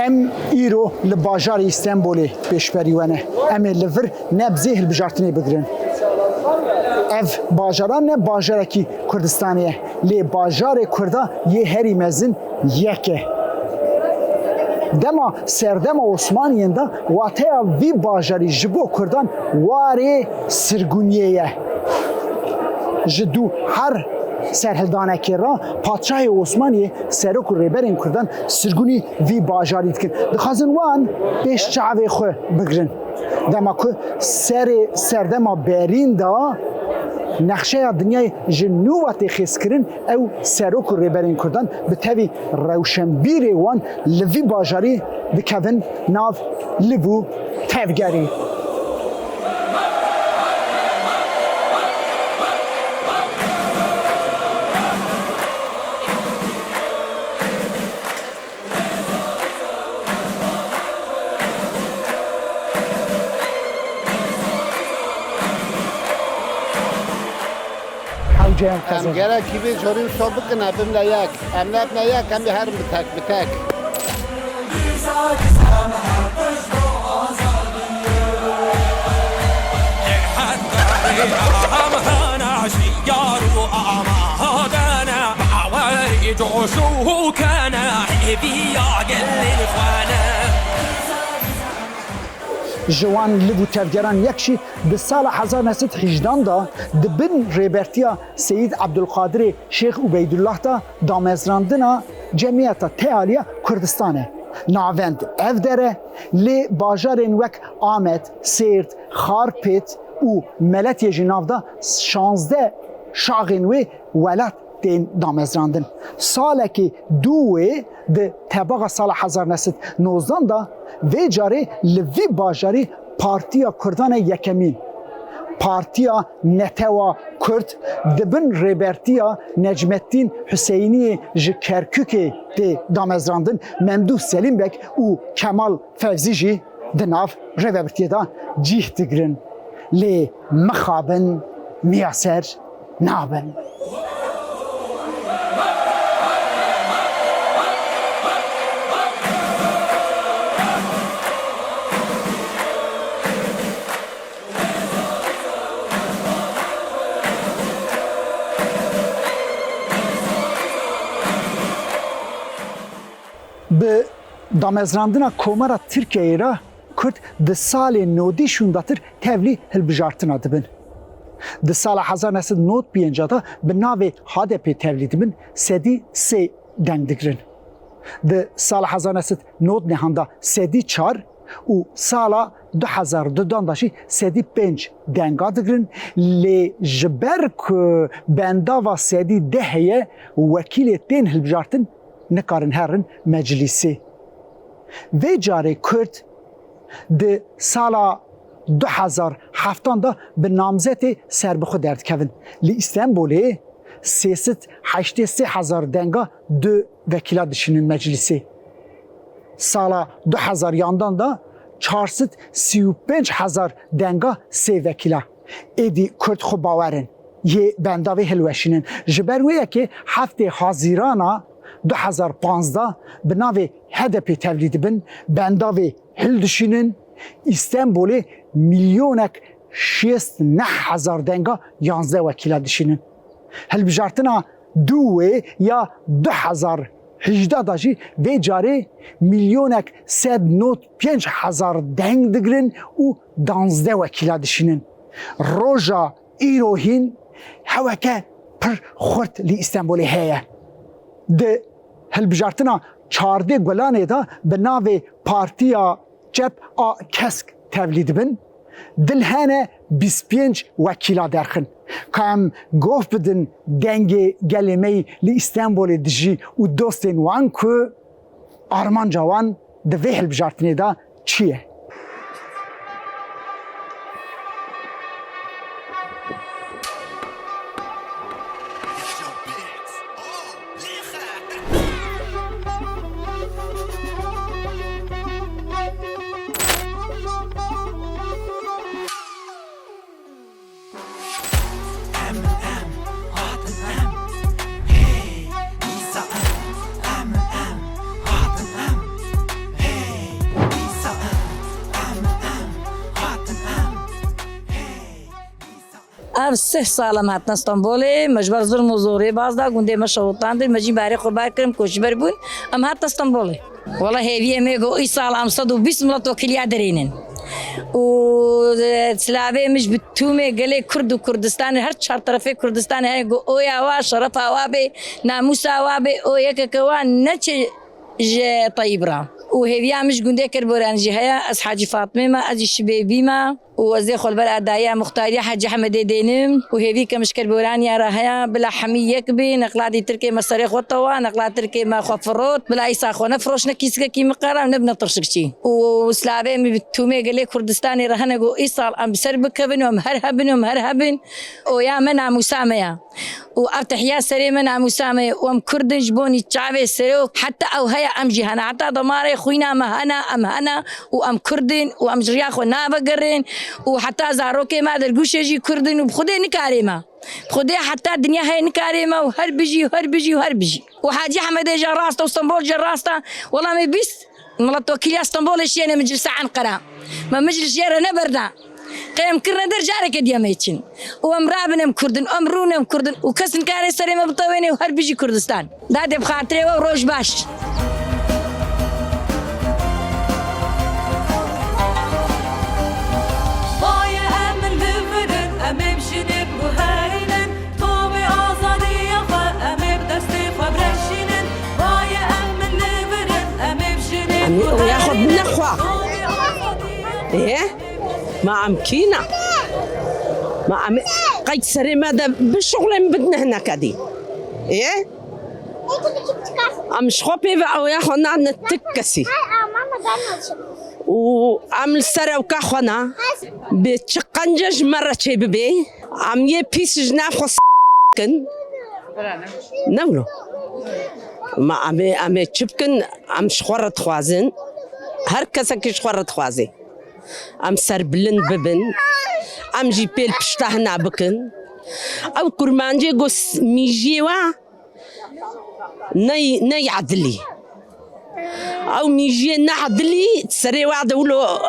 ام ایرو لباجار استانبولی پیشبریونه ام لور نبزه هلبجارتنی بگرن اف باجاران نه باجاره کی کردستانیه لی باجار کردا یه هری مزن یکه دما سردما عثمانیان دا واتیا وی باجاری جبو کردان واری سرگونیه جدو هر سرهلدانه که را پادشاه عثمانی سرک و ریبرین کردن سرگونی وی باجاری دکن دخوازن وان پیش چعوی خو بگرن دما که سردما برین دا نقشه دنیای جنوبت خیز کرن او سرک و ریبرین کردن به تاوی روشنبیر وان لوی باجاری دکوین ناو لبو تفگری ام گره کی به جوری صبح کنه بیم نیک ام نب نیک ام هر بتک بتک جوشو كان حبي قل اخوانه جوان لبو تفگران یکشی به سال 1918 دا دبن ریبرتیا سید عبدالقادر شیخ عبیدالله دا دامزراندنا جمعیت تیالیا کردستانه ناوند اف داره لی باجارین وک آمد، سیرت، خارپیت و ملت جناو دا 16 شاغین و ولت دین دامزراندن ساله که دوه ده طبق سال 1919 دا و جاری لوی باجاری پارتیا کردان یکمین پارتیا نتوا کرد دبن ریبرتیا نجمتین حسینی جکرکوک ده دامزراندن ممدوح سلیم بک و کمال فوزی جی دناف ریبرتیا دا جیه دگرن لی مخابن میاسر نابن به دامزراندنا کومارا ترکیه را کرد ده سال نودی شونداتر تevli هلبجارتنا دبن. ده سال 1995 دا به ناو HDP تevli دبن سدی سی دنگ دگرن. ده سال 1999 دا سدی چار و سال 2002 داشی سدی 5 دنگا دگرن لی جبر که بندا و سدی دهیه وکیل تین هلبجارتن نکارن هرن مجلسی و جاره کرد ده سالا 2007 دا به نامزد سربخو درد کردن لی استانبولی 383,000 دنگا دو وکیلا دشینن مجلسی سالا 2000 یاندان دا 435,000 دنگا سی وکیلا ایدی کرد خو باورن یه بنداوی هلوشینن جبرویه که هفته حاضرانا 2015 به ناو HDP تولید بن بنداوی هل دشینن استانبولی میلیونک 69,000 دنگا 11 وکیلا دشینن هل بجارتنا دوه یا 2018 داجی و جاره میلیونک 195,000 دنگ دگرن و 12 وکیلا دشینن روژا ایروهین هوکه پر خورد لی استانبولی هیه ده هلبجارتنا 14 گلانه دا به ناو پارتیا جب کسک تولید بن دلهانه 25 وکیلا درخن که هم گفت بدن دنگ گلیمه لی استانبول دجی و دوستین وان که آرمان جوان ده وی هلبجارتنی دا چیه؟ ام 3 سال ما هاتنا اسطنبول مجبر ظلم وزوري بازدا گونده مشوطان دل مجی باری قربان کرم کوچبر بون ام هات اسطنبول والله هي ميغو اي سال ام 120 ملت وكيل درينن و سلابه مش بتومه قال كرد وكردستان هر شهر طرفي كردستان هي اويا وا شرفا وابي ناموسا وابي اويا كوان نتش طيبرا وهي مش قندي كربوران جهيا أصحاب فاطمة ما أجي شبيبي ما وزي خل بلا دايا مختارية حاج أحمد دينم وهي كمش كربوران يا راهيا بلا حمية كبي نقلادي تركي مصاريخ وطوا نقلاد تركي ما خفروت بلا يساخو نفرش نكيسك كي مقارا نبنا طرشكشي وسلابي بتومي قال كردستاني رهنا جو إيصال أم بسربكبن ومهرهبن ويا منع مسامية وأفتح يا سري منع مسامية وأم كردن جبوني تشعبي سريو حتى أو هيا أم جهنا حتى ضماري خوينا مهنا أم هنا وأم كردن وأم جرياخو نابقرين وحتى زاروكي ما درجوش يجي كردن وبخدي نكاريما خدي حتى الدنيا هاي نكاريما وهربجي وحاجي حمد جراسته واسطنبول جراسته والله ما بيس ملت وكيل اسطنبول الشيء مجلس عن قرا ما مجلس يرى نبرنا قيم كرنا درجارك دياميتشن وامرابنا كردن امرونا كردن وكسن كاري سريما بطويني وهربجي كردستان دادي بخاطري وروج باش وياخذ من اخوه ايه ما عم كينا ما عم قيد سري ماذا بالشغل بدنا هنا كدي ايه عم شخوبي وياخذنا نتكسي وعمل سري وكاخونا بتشقنجج مرة شي ببي عم يبيس جناخو كن نولو ما عم تشبكن عم شخورت خوازن هر کس که شخورت خوازی عم سر بلند ببن عم جیپیل پشته نبکن او کرمانجی گوس میجیوا نی عدلی او میجی نعدلی سری وعد ولو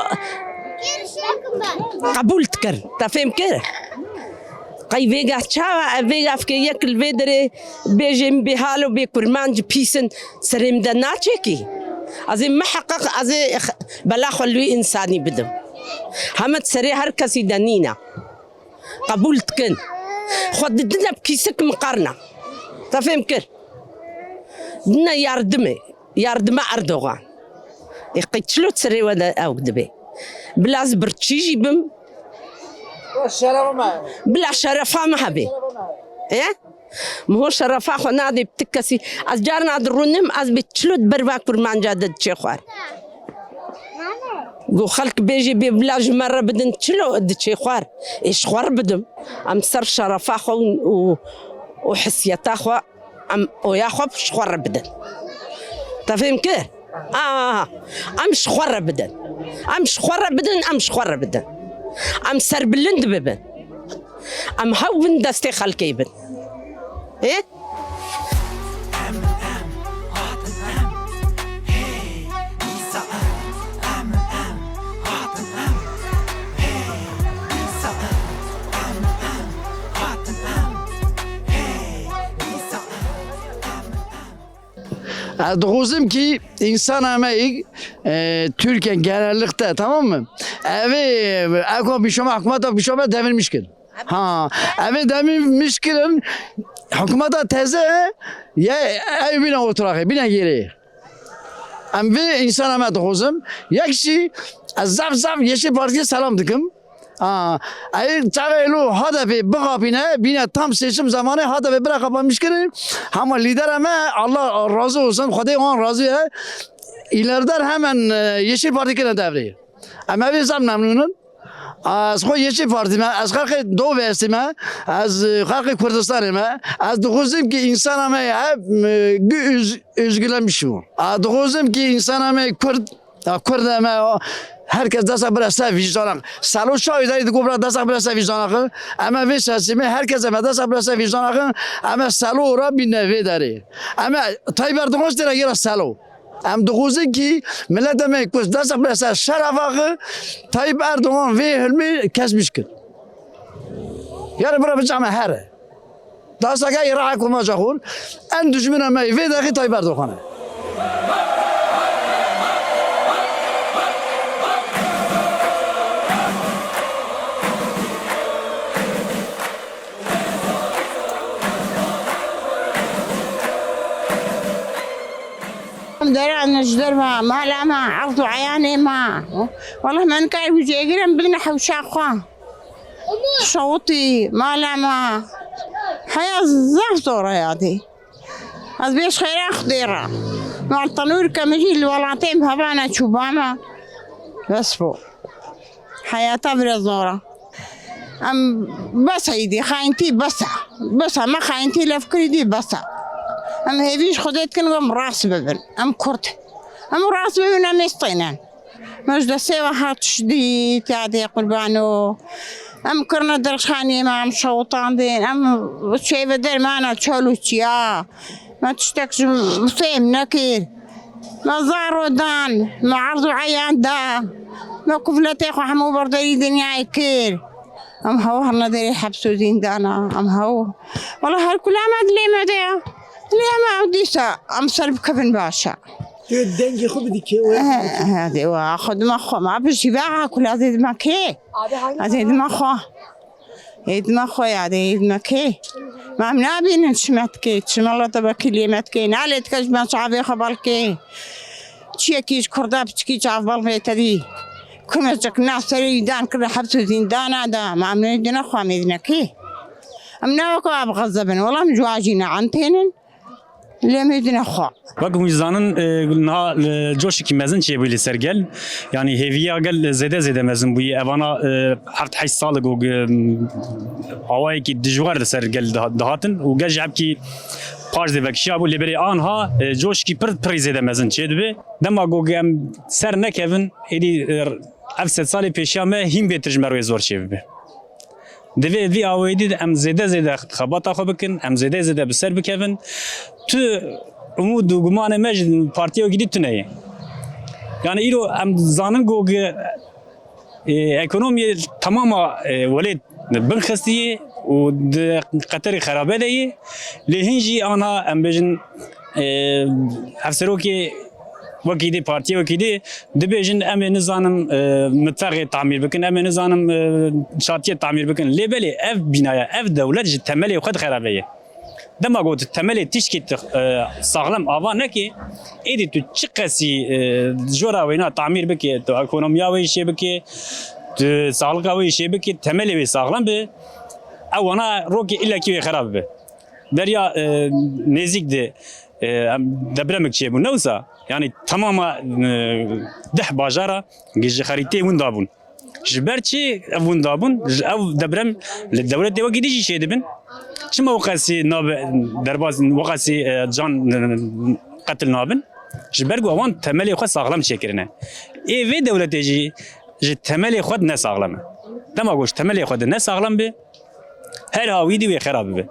قبول تكر تفهم كره قي فيجا تشاوا فيجا في ياكل فيدري بيجم بحاله بكرمانج بيسن سريم دناتشكي ازي محقق ازي بلا خلوي انساني بدم همت سري هر كسي دنينا قبول تكن خد دنا بكيسك مقارنه تفهم كر دنا يردمي اردوغان يقيتلو تسري ولا او دبي بلاز برتشيجي بم بلا شرفة ما هبي إيه ما هو شرفة خنا دي بتكسي از جارنا درونم از بتشلود بروا كرمان جادد تشيخوار جو خلق بيجي ببلاج مرة بدن تشلو د تشيخوار إيش خوار بدم أم سر شرفة خو وحسيتا خو أم وياخو شخوار بدن تفهم كيف أم شخوار بدن أم شخوار بدن أم سر بلند ببن أم هون دستي خلقي بن إيه Doğuzum ki insan emeği Türkiye genellikle tamam mı? Evi bir şoma devirmişkin. Ha, evi devirmişkin. Hükümete teze ya ev bine oturak, bine geri. Evi insan emeği doğuzum. Yakşı zaf yeşil partiye selam dıkım. Eğer çağırıyor hedefi bırakabine bine tam seçim zamanı hedefi bırakabilmiş ki ama lider ama Allah razı olsun Xuday on razı ya ileride hemen Yeşil Parti'ye devriye. Ama biz memnunum. Az خو Yeşil Parti'me az kalkı Doğu Vesime az kalkı Kürdistan'ime az doğuzum ki insan ama hep üzgülenmiş bu. Doğuzum ki insan ama Kürt ama herkes dasa birasa vicdanak. Salo şahidaydı kubra dasa birasa vicdanak. Ama ve sesimi herkese dasa birasa vicdanak. Ama salo ora bir nevi deri. Ama Tayyip Erdoğan işte gira salo. Am doğuzun ki millet demek ki dasa birasa şerafakı Tayyip Erdoğan ve Hilmi kesmişkin. Yani bura bir cami here. Daha sakay Irak kumaca khun. En düşmene meyve dahi Tayyip Erdoğan'a. درع نجدر ما لا ما عرضوا عياني ما والله ما نكاي وجي قرم بدنا حوشا خوا صوتي ما لا ما حياة زهطورة يا دي هذا بيش خير خضيرة مع التنور كمجي الولاتين هبانا شوباما بس فو حياتها برزورة أم بس هيدي خاينتي بس ما خاينتي لفكري دي بس أم هيفيش خديت كنغم راس ببن أم كرت أم راس ببن أم يسطينان مجد سيوا هاتش دي تعدي قربانو أم كرنا درخاني ما أم شوطان دين أم شي بدل ما أنا تشولو تيا ما تشتكش فيم نكير ما زارو دان ما عرضو عيان دا ما كفلتي خو حمو بردري دنيا كير أم هو هرنا داري حبسو دين دانا أم هو والله هالكل ما أدري ما دي ليه ما عوديسا أم سرب كفن باشا دنگی خوب دیگه هذه واخذ مخه ما بشي باعها كل هذه دمكي هذه دمخه هي دمخه هذه دمكي ما منابي نشمتكي تشمالله تبكي ليمتكي نالت كش ما صعبي خبالكي تشيكيش كردا بتشكي تعرف بالبيت كم جك ناس يدان كل حبس زندان هذا ما من دنا خو مدنكي امنا وكو ابغضبن والله مجواجينا عنتين ليه مدنا خو وقت مجزانن نه جوشی کی مزن چیه بیلی سرگل یعنی هیویا گل زده مزن بوی اوانا هفت 8 سال گو هوایی کی دجوار سرگل دهاتن و گل جاب کی پاش ده وکشی ابو لیبری آنها جوش کی پر زده مزن چیه دبی دما گو ام سر نکevin edi افسد سال پیشامه هیم بیترج مروی زور چیه بی دوی وی آویدی ام زده خباتا خو بکن ام زده بسر بکevin تو umud و گمان مجد پارتیو گیدی تونه yani ایرو ام زانن گوگ ekonomi tamamen ولید بنخستیه و قطر خرابه دیه لهنجی آنها ام بجن افسرو که وکیدی پارتی وکیدی دبیجن ام نزانم متفق تعمیر بکن ام نزانم شرطیه تعمیر بکن لیبلی اف بنایا اف دولت تملی خود خرابه دما قلت التملي تشكي صاغلم افان نكي ايدي تو تشقسي جورا وينا تعمير بكي تو ايكونوميا وي شي بكي تو صالقا وي شي بكي تملي وي صاغلم به او انا روكي الا كي خراب به دريا نزيك دي دبرمك شي بنوسا يعني تماما دح باجارة جي خريطي وندابون جبرتشي وندابون او دبرم للدولة دي وقيدي شي دبن شما وقاسي ناب درباز وقاسي جان قتل نابن جبرجو اوان تملي خود ساغلم شكرنا اي في دولتي جي تملي خود نه ساغلم دما گوش تملي خود نه ساغلم به هر هاويدي وي خراب به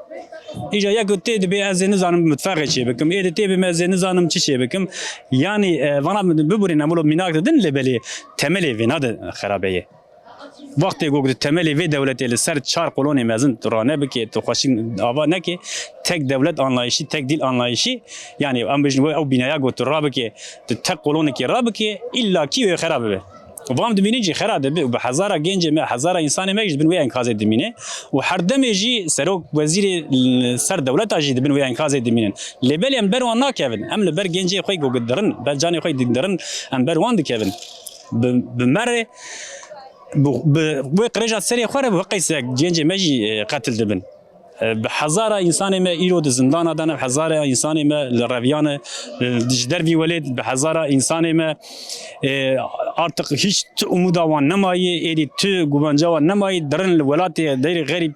اجا يك تي بي از نظام متفق شي بكم اي تي بي مز نظام تشي شي بكم يعني وانا ببوري نملو ميناك دن لبلي تملي في ناد خرابيه وقتی گفت تملی و دولتی لسر چهار قلونی مزن رانه بکی تو خوشین آوا نکی تک دولت آنلایشی تک دیل آنلایشی یعنی ام بجن او بنایا گفت رابکی تک قلونی کی رابکی الا کی خراب به وام دمینی جی خراب به به هزار گنج ما هزار انسان ما جد بنوی انقاذ دمینه و هر دم جی سروک وزیر سر دولت اجی بنوی انقاذ دمینه لبل ام بر وانا کevin ام لبر گنج خوی گودرن بل جانی خوی دیدرن ام بر واند کevin بمره بقريجة سريع خورة بقيس جنج ماجي قتل دبن بحزارة إنسان ما إيرود زندان دانا بحزارة إنسان ما الرافيانة الجدر في ولد بحزارة إنسان ما أرتق هيش أمودا وان نماي إيدي تو جوانجا وان نماي درن الولات داير غريب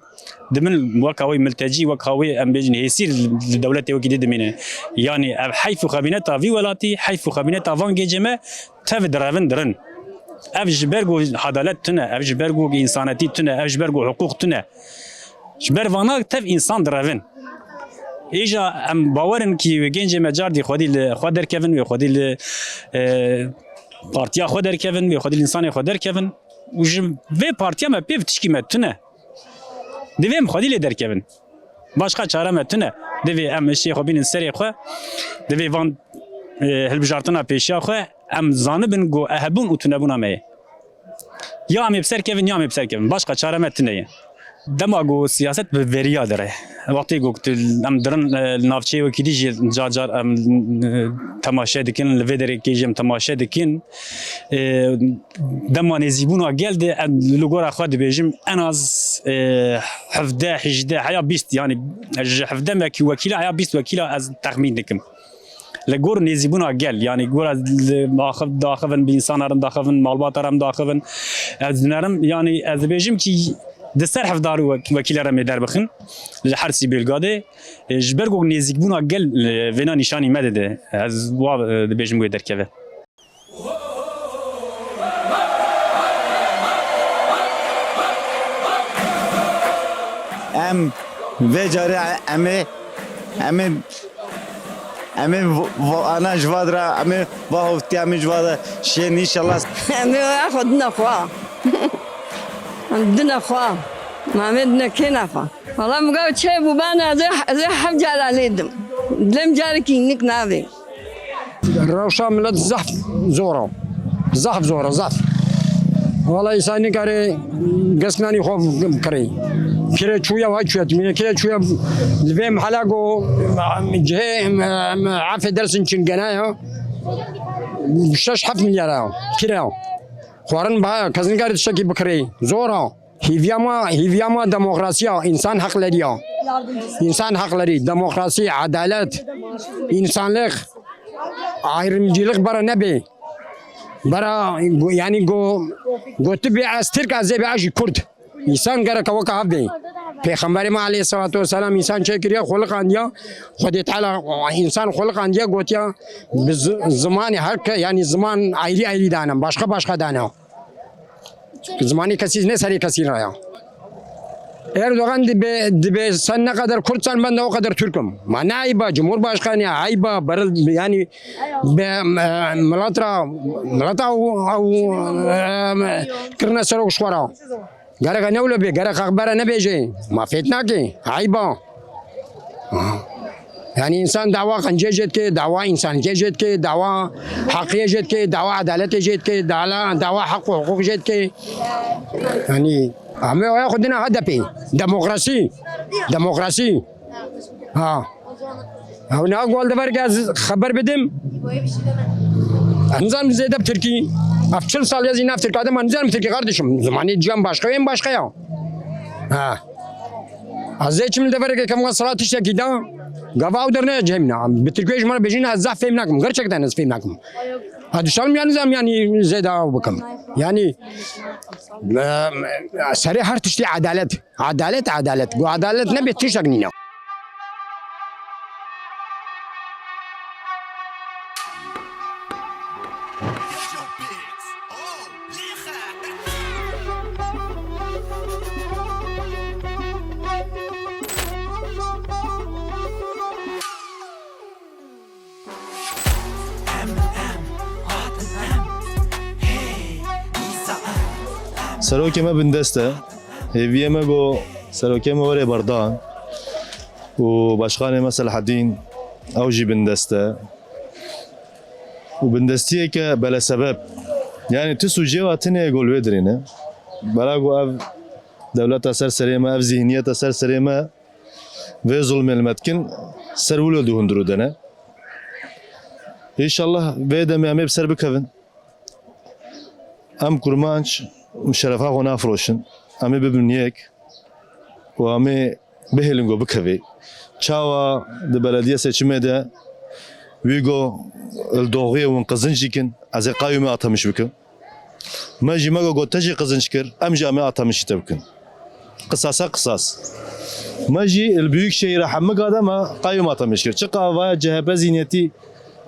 دمن وكاوي ملتجي وكاوي أم بيجن يصير الدولة وكيد دمينه يعني حيث خبينتها في ولاتي حيث خبينتها فان جيجما تفد درن درن اف جبرگو عدالت تنه اف جبرگو انسانیتی تنه اف جبرگو حقوق تنه جبر وانا تف انسان درون ایجا ام باورن کی گنج مجار دی خودی خود در کevin و خودی پارتیا خود در کevin و خودی انسان خود در کevin و ج و پارتیا ما پیو تشکی متنه Divê em xwedî lê derkevin. Başka çare me tune. Divê em eşê xwe bînin serê xwe. Divê van hilbijartina pêşiya xwe em zanibin got ev hebûn û tunebûna me ye. Ya em ê bi ser kevin ya em ê bi ser kevin. Başka çare me tune ye. Dema got siyaset bi veriya dere. Wextê got em dirin navçeyê wekî dî jî car car em temaşe dikin, li vê derekê jî em temaşe dikin. Dema nêzîbûna gel de li gora xwe dibêjim en az 17 heya 20 yani ji 17 wekîla heya 20 wekîla ez texmîn dikim. Li gor nêzîbûna gel yani gora daxivin bi însanerin daxivin malbataran daxivin ez dinerim yani ez dibêjim ki di ser hevdar wekîlera me derbixin li her sî Belgadê ji ber got nêzîkbûna gel vêna nîşanî me dide ez wa dibêjim wê derkeve. Em vê carê em ê ana ji va dira em ê va hoftiya min ji va de şên înşallah Em ê xwe dina xwe. Dina xwe. Mamê dina kê nafa. Valla mi got çê bû ben ez ê hev cara lêdim. Dilem carekî hînik navê. Rewşa millet zehf zor e. Zehf zor e zehf. Valla îsanî karê geskinanî xwe bikirê. Kire çûya wa çûya timîne kire çûya li vê mihala got cihê afê dersin çingenaya 6-7 milyar e kire e. Xwarin baha kesin karê tiştekî bikirê. Zor e. Hîviyama demokrasiya, insan haklarıya. İnsan hakları, demokrasi, adalet, insanlık, ayrımcılık bara ne be? Bara yani gotu bir az Türk az bir az Kürt. İnsan gerek vaka havde. Peygamberimiz Aleyhisselatü Vesselam insan çekiriyor, xulq andiya, Xudi Teala insan xulq andiya gotiya zamanı her yani zaman ayrı danam, başka danam. Zamanı kesiz ne sari kesir ya. Erdoğan dibe sen ne kadar Kürtsen ben de o kadar Türk'üm. Mana ayıba, Cumhurbaşkanı ayıba, yani Malata kırna sarı şuara. Gerek ne oluyor be? Gerek akbara ne bece? Ma fitna ki, ayıba. Yani insan dava kanca jet ki, dava insan jet ki, dava hakkı jet ki, dava adalet jet ki, dava hak ve hukuk jet ki. Yani ama o yakudina hedefi demokrasi. Ha. Ne akval var ki haber bedim. Anzan bize de Türkiye. Afçıl sal yazın af Türkiye'de manzarım Türkiye kardeşim. Zamanı cam başka ya. Ha. Azecim de var ki kamga salat işte gida. Gavav derine cemna. Bitirkeş mara bejin azaf femnakum. Gerçekten az femnakum. Hadi şalım yani zeda bakım. Yani seri her tişti adalet. Bu adalet ne bitişak nina. سروکی ما بندسته هیویه ما گو سروکی ما وره بردان و باشخانه مثل حدین اوجی بندسته و بندستیه که بلا سبب yani tüsü cevatine gol vedrine balago ev devlet eser serime ev zihniyet eser serime ve zulmel metkin servulo duhunduru dene İnşallah ve de hep ser bikevin am kurmanç مشرفه خو نافروشن امی ببینیک و امی بهلنگو بکوی چاوا د بلدیه seçime de ویگو الدوغی و قزنجی کن از قایمه اتمش بکن ما جیمگو گوتجی قزنج کر ام جامعه اتمش تبکن قصاص ما جی البیوک شهر حمق آدم قایمه اتمش کر چقا و CHP zihniyeti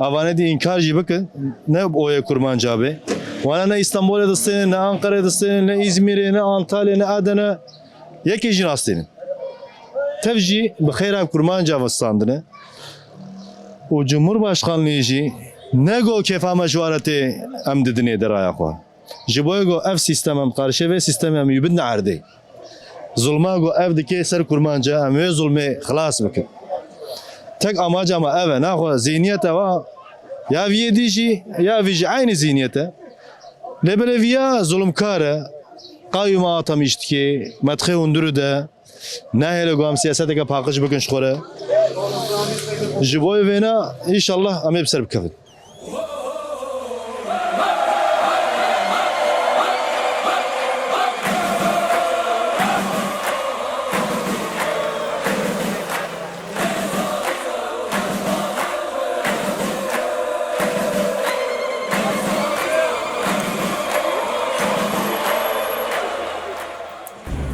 avane di inkar ji bikın ne oya kurman cabe wana ne İstanbul'da destenin ne Ankara'da destenin ne İzmir'e ne Antalya ne Adana yeki jin astenin tevci bi khayra kurman cavastandını o Cumhurbaşkanlığı ji ne go kefa mecvareti em dedine deraya xwa ji boy go ev sistemem karşı ve sistemem yubin arde Zulma go ev dike ser kurmanca em wê zulmê xilas bikin. Tek amaca me ev e naxwe zihniyete wa ya vî dî jî ya vî jî aynı zihniyete. Lêbelê vîya zulmkar e qayûma atam îştikê metxê hundirû de nehêle got em siyaseteke paqij bikin ji xwe re. Ji bo vêna înşallah em ê bi ser bikevin.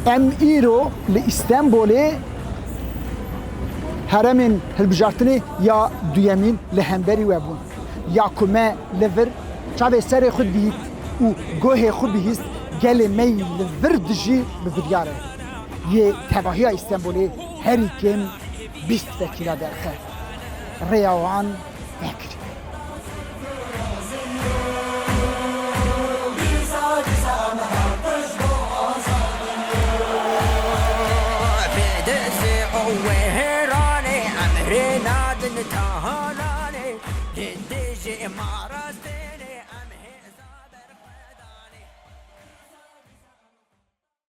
Em îro li İstanbulê heremên hilbijartinê ya duyemîn li hemberî we bûn. Ya ku me li vir çavê serê xwe dît û gohê xwe bihîst gelê me li vir dijî bi biryar e. Yê tevahiya İstanbulê herî kêm 20 vekîla derxe. Rêya wan vekirî. وهراني أمري نادن تهاناني للدجي إمارة